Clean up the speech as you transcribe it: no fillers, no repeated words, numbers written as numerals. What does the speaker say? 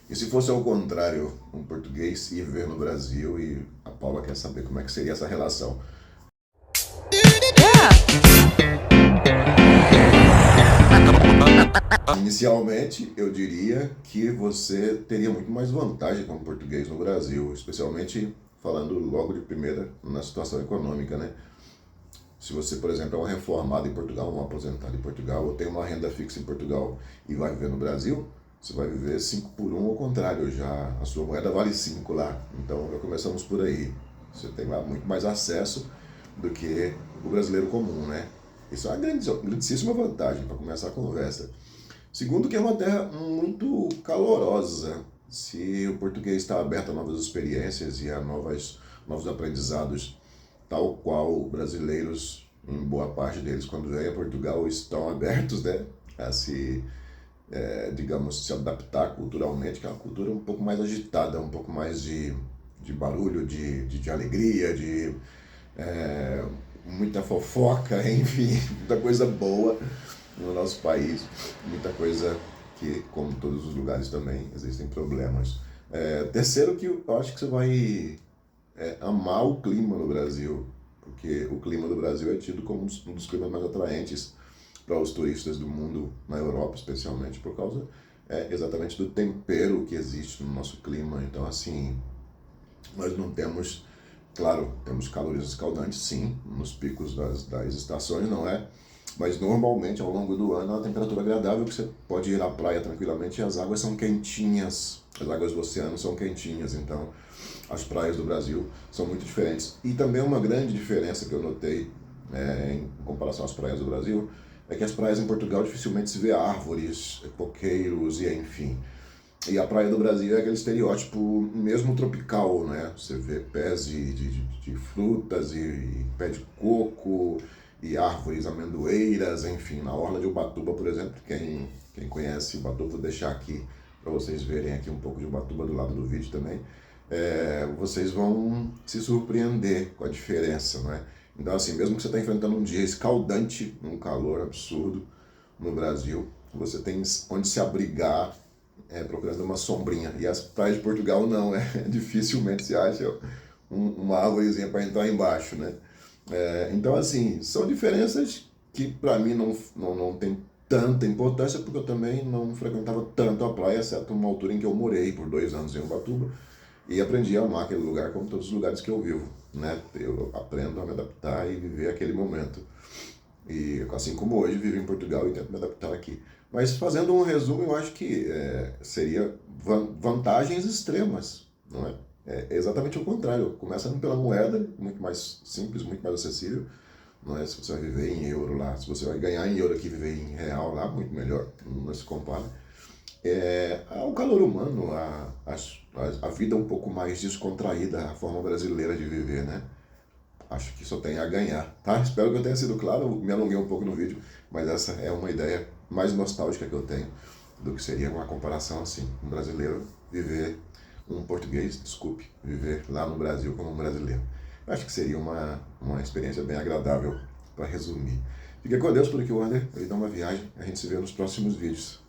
E se fosse ao contrário, um português ir viver no Brasil e a Paula quer saber como é que seria essa relação. Inicialmente, eu diria que você teria muito mais vantagem como português no Brasil, especialmente falando logo de primeira na situação econômica, né? Se você, por exemplo, é um reformado em Portugal, um aposentado em Portugal, ou tem uma renda fixa em Portugal e vai viver no Brasil, você vai viver 5 por 1 ao contrário, já a sua moeda vale 5 lá. Então já começamos por aí. Você tem lá muito mais acesso do que o brasileiro comum, né? Isso é uma grandíssima vantagem para começar a conversa. Segundo, que é uma terra muito calorosa. Se o português está aberto a novas experiências e a novos aprendizados, tal qual brasileiros, em boa parte deles, quando vêm a Portugal, estão abertos, né, a digamos, se adaptar culturalmente, que é uma cultura um pouco mais agitada, um pouco mais de barulho, de alegria, muita fofoca, enfim, muita coisa boa no nosso país, muita coisa que, como todos os lugares também, existem problemas. Terceiro, que eu acho que você vai amar o clima no Brasil, porque o clima do Brasil é tido como um dos climas mais atraentes para os turistas do mundo, na Europa especialmente, por causa exatamente do tempero que existe no nosso clima. Então, assim, nós não temos, claro, temos calores escaldantes, sim, nos picos das estações, não é? Mas normalmente ao longo do ano é uma temperatura agradável que você pode ir à praia tranquilamente e as águas são quentinhas, as águas do oceano são quentinhas, então as praias do Brasil são muito diferentes. E também uma grande diferença que eu notei em comparação às praias do Brasil é que as praias em Portugal dificilmente se vê árvores, coqueiros e enfim. E a praia do Brasil é aquele estereótipo mesmo tropical, né? Você vê pés de frutas e pé de coco e árvores amendoeiras, enfim. Na orla de Ubatuba, por exemplo, quem conhece Ubatuba, vou deixar aqui para vocês verem aqui um pouco de Ubatuba do lado do vídeo também. Vocês vão se surpreender com a diferença, não é? Então, assim, mesmo que você está enfrentando um dia escaldante, um calor absurdo no Brasil, você tem onde se abrigar procurando uma sombrinha. E as praias de Portugal não, dificilmente se acha uma árvorezinha para entrar embaixo, né? Então, assim, são diferenças que para mim não tem tanta importância, porque eu também não frequentava tanto a praia, exceto uma altura em que eu morei por 2 anos em Ubatuba, e aprendi a amar aquele lugar como todos os lugares que eu vivo, né? Eu aprendo a me adaptar e viver aquele momento. E assim como hoje vivo em Portugal e tento me adaptar aqui. Mas fazendo um resumo, eu acho que seria vantagens extremas, não é? É exatamente o contrário. Começando pela moeda, muito mais simples, muito mais acessível. Não é? Se você vai viver em euro lá, se você vai ganhar em euro aqui e viver em real lá, muito melhor, não se compara. O calor humano, a vida um pouco mais descontraída, a forma brasileira de viver, né? Acho que só tem a ganhar, tá? Espero que eu tenha sido claro, me alonguei um pouco no vídeo, mas essa é uma ideia mais nostálgica que eu tenho do que seria uma comparação assim, um brasileiro um português, desculpe, viver lá no Brasil como um brasileiro. Eu acho que seria uma experiência bem agradável para resumir. Fica com Deus por aqui, Wander. Eu vou dar uma viagem, a gente se vê nos próximos vídeos.